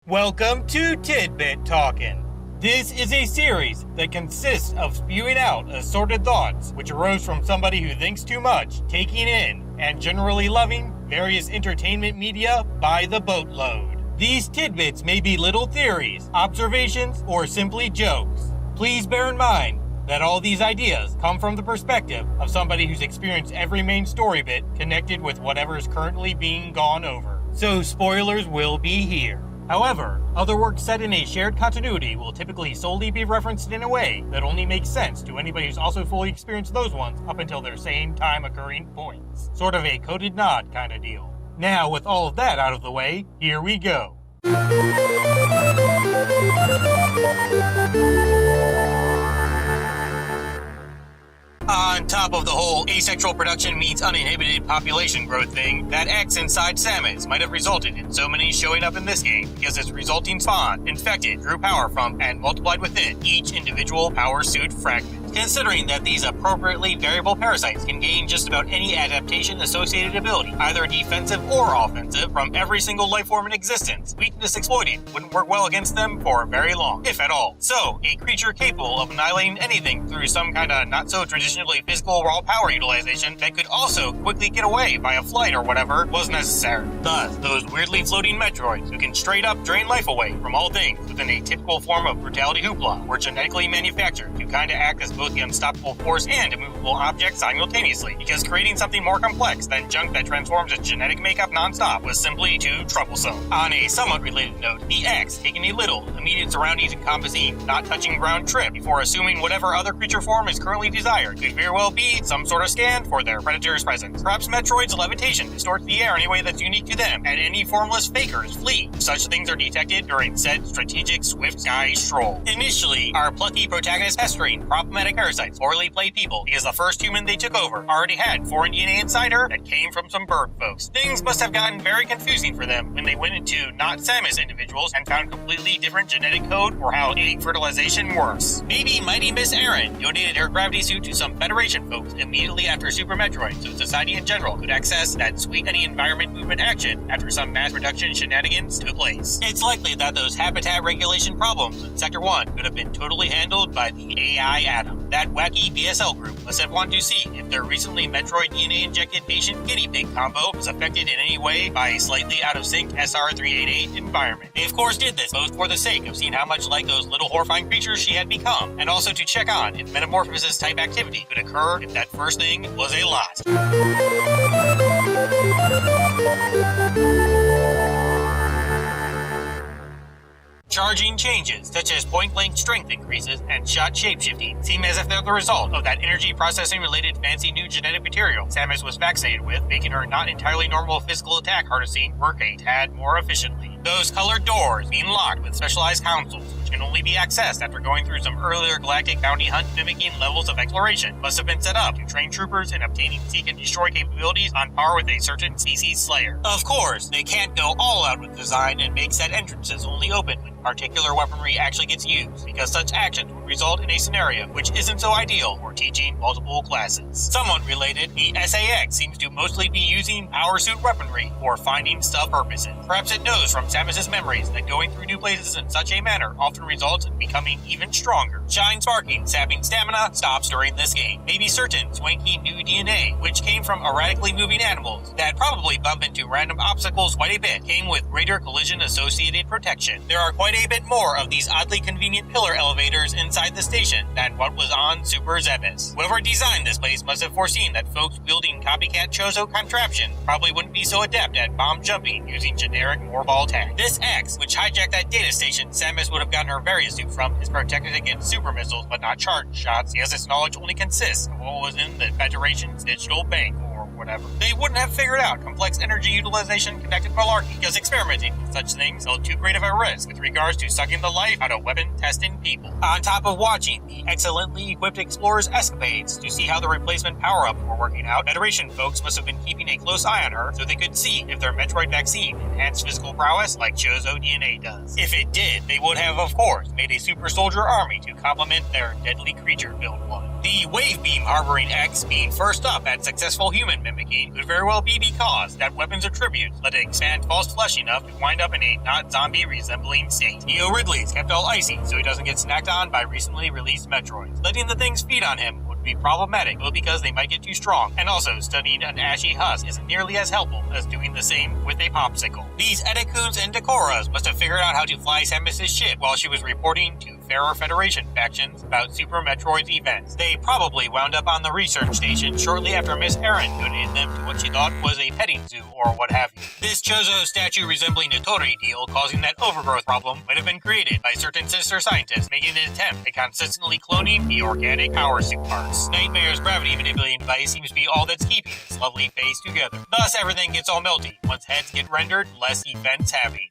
Welcome to Tidbit Talkin. This is a series that consists of spewing out assorted thoughts which arose from somebody who thinks too much, taking in, and generally loving various entertainment media by the boatload. These tidbits may be little theories, observations, or simply jokes. Please bear in mind that all these ideas come from the perspective of somebody who's experienced every main story bit connected with whatever is currently being gone over. So spoilers will be here. However, other works set in a shared continuity will typically solely be referenced in a way that only makes sense to anybody who's also fully experienced those ones up until their same time occurring points. Sort of a coded nod kind of deal. Now, with all of that out of the way, here we go. On top of the whole asexual production means uninhibited population growth thing, that X inside Samus might have resulted in so many showing up in this game because its resulting spawn infected, drew power from, and multiplied within each individual power suit fragment. Considering that these appropriately variable parasites can gain just about any adaptation-associated ability, either defensive or offensive, from every single life form in existence, weakness exploiting wouldn't work well against them for very long, if at all. So, a creature capable of annihilating anything through some kind of not-so-traditionally physical raw power utilization that could also quickly get away by a flight or whatever was necessary. Thus, those weirdly floating Metroids who can straight-up drain life away from all things within a typical form of brutality hoopla were genetically manufactured to kinda act as both the unstoppable force and immovable object simultaneously, because creating something more complex than junk that transforms its genetic makeup non-stop was simply too troublesome. On a somewhat related note, the X, taking a little, immediate surroundings encompassing, not touching ground trip before assuming whatever other creature form is currently desired, could very well be some sort of scan for their predator's presence. Perhaps Metroid's levitation distorts the air in a way that's unique to them, and any formless fakers flee. Such things are detected during said strategic swift sky stroll. Initially, our plucky protagonist pestering problematic parasites poorly played people because the first human they took over already had foreign DNA inside her that came from some bird folks. Things must have gotten very confusing for them when they went into not Samus individuals and found completely different genetic code for how egg fertilization works. Maybe Mighty Miss Aaron donated her gravity suit to some Federation folks immediately after Super Metroid so society in general could access that sweet anti-environment movement action after some mass production shenanigans took place. It's likely that those habitat regulation problems in Sector 1 could have been totally handled by the AI Atom. That wacky BSL group must have wanted to see if their recently Metroid DNA-injected patient guinea pig combo was affected in any way by a slightly out-of-sync SR-388 environment. They of course did this both for the sake of seeing how much like those little horrifying creatures she had become, and also to check on if metamorphosis-type activity could occur if that first thing was a lot. Charging changes, such as point-blank strength increases and shot shapeshifting, seem as if they're the result of that energy processing-related fancy new genetic material Samus was vaccinated with, making her not entirely normal physical attack harnessing work a tad more efficiently. Those colored doors being locked with specialized consoles, which can only be accessed after going through some earlier galactic bounty hunt mimicking levels of exploration, must have been set up to train troopers in obtaining seek and destroy capabilities on par with a certain species slayer. Of course, they can't go all out with design and make set entrances only open when particular weaponry actually gets used, because such actions would result in a scenario which isn't so ideal for teaching multiple classes. Somewhat related, the SAX seems to mostly be using power suit weaponry for finding stuff purposes. Perhaps it knows from Samus's memories that going through new places in such a manner often results in becoming even stronger. Shine sparking, sapping stamina stops during this game. Maybe certain swanky new DNA, which came from erratically moving animals that probably bump into random obstacles quite a bit, came with greater collision-associated protection. There are quite a bit more of these oddly convenient pillar elevators inside the station than what was on Super Zebes. Whoever designed this place must have foreseen that folks wielding copycat Chozo contraption probably wouldn't be so adept at bomb jumping using generic moorball tag. This X, which hijacked that data station Samus would have gotten her various suit from, is protected against super missiles but not charge shots, because its knowledge only consists of what was in the Federation's digital bank, or whatever. They wouldn't have figured out complex energy utilization connected malarkey, because experimenting with such things held too great of a risk with regards to sucking the life out of weapon-testing people. On top of watching the excellently equipped explorer's escapades to see how the replacement power-ups were working out, Federation folks must have been keeping a close eye on her so they could see if their Metroid vaccine enhanced physical prowess like Chozo DNA does. If it did, they would have, of course, made a super soldier army to complement their deadly creature build one. The wave beam harboring X being first up at successful human mimicking could very well be because that weapon's attributes let it expand false flesh enough to wind up in a not zombie resembling state. Neo Ridley's kept all icy so he doesn't get snacked on by recently released Metroids. Letting the things feed on him would be problematic, both because they might get too strong, and also studying an ashy husk isn't nearly as helpful as doing the same with a popsicle. These Edekuns and Decoras must have figured out how to fly Samus's ship while she was reporting to Fairer Federation factions about Super Metroid's events. They probably wound up on the research station shortly after Miss Erin donated them to what she thought was a petting zoo or what have you. This Chozo statue resembling a Tori deal causing that overgrowth problem might have been created by certain sinister scientists making an attempt at consistently cloning the organic power suit parts. Nightmare's gravity manipulating device seems to be all that's keeping its lovely face together. Thus, everything gets all melty once heads get rendered less events heavy.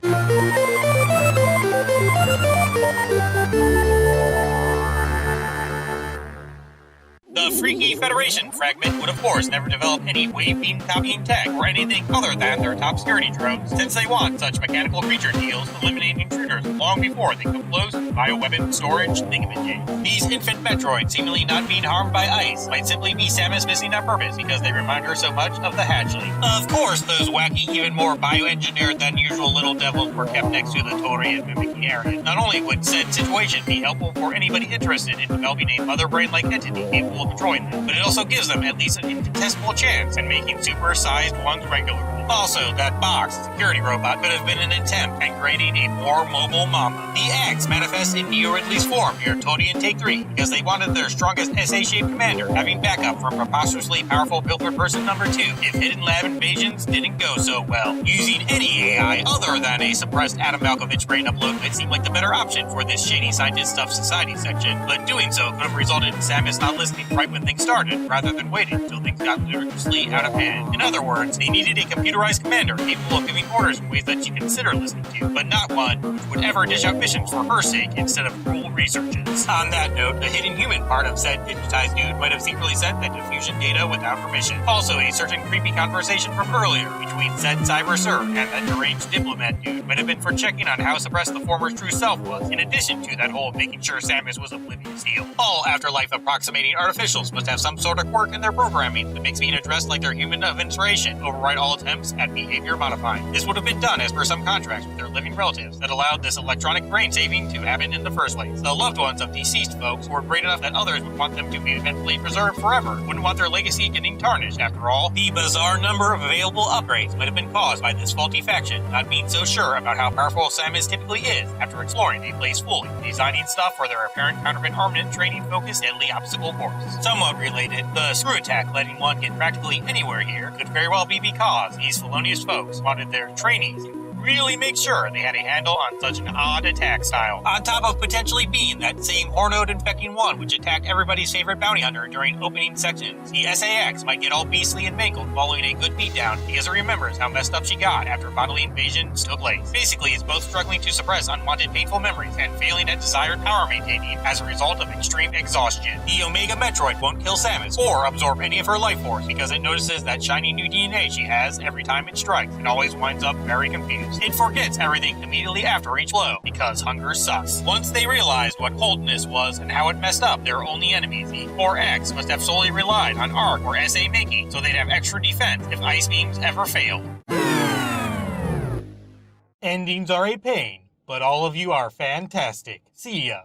The freaky Federation fragment would of course never develop any wave beam copying tech or anything other than their top security drones, since they want such mechanical creature deals eliminating intruders long before they come close to bioweapon storage thingamajig. These infant Metroids seemingly not being harmed by ice might simply be Samus missing on purpose because they remind her so much of the hatchling. Of course, those wacky, even more bioengineered than usual little devils were kept next to the Tori and mimicking area. Not only would said situation be helpful for anybody interested in developing a mother brain-like entity capable of controlling them, but it also gives them at least an incontestable chance in making super-sized ones regularly. Also, that box security robot could have been an attempt at creating a more mobile mama. The X manifests in Neo Ridley's form near Tori and Take 3 because they wanted their strongest SA-shaped commander having backup from preposterously powerful Pilfer Person number 2 if Hidden Lab invasions didn't go so well. Using any AI other than a suppressed Adam Malkovich brain upload might seem like the better option for this shady scientist stuff society section, but doing so could have resulted in Samus not listening right when things started, rather than waiting until things got ludicrously out of hand. In other words, they needed a computerized commander capable of giving orders in ways that she considered listening to, but not one which would ever dish out missions for her sake instead of cruel researches. On that note, the hidden human part of said digitized dude might have secretly sent that diffusion data without permission. Also, a certain creepy conversation from earlier between said Cyber Sir and that deranged diplomat dude might have been for checking on how suppressed the former's true self was, in addition to that whole making sure Samus was oblivious deal. All afterlife approximating artificials must have some sort of quirk in their programming that makes being addressed like their human of inspiration override all attempts at behavior modifying. This would have been done as per some contracts with their living relatives that allowed this electronic brain saving to happen in the first place. The loved ones of deceased folks were great enough that others would want them to be eventually preserved forever, wouldn't want their legacy getting tarnished. After all, the bizarre number of available upgrades might have been caused by this faulty faction not being so sure about how powerful Samus typically is after exploring a place fully, designing stuff for their apparent counterfeit armament training focused deadly obstacle course. Somewhat related, the screw attack letting one get practically anywhere here could very well be because these felonious folks wanted their trainees to really make sure they had a handle on such an odd attack style. On top of potentially being that same hornode infecting one which attacked everybody's favorite bounty hunter during opening sections, the SAX might get all beastly and mangled following a good beatdown because it remembers how messed up she got after bodily invasions took place. Basically, it's both struggling to suppress unwanted painful memories and failing at desired power maintaining as a result of extreme exhaustion. The Omega Metroid won't kill Samus or absorb any of her life force because it notices that shiny new DNA she has every time it strikes and always winds up very confused. It forgets everything immediately after each blow, because hunger sucks. Once they realized what coldness was and how it messed up their only enemies, the 4X must have solely relied on arc or SA making, so they'd have extra defense if ice beams ever failed. Endings are a pain, but all of you are fantastic. See ya.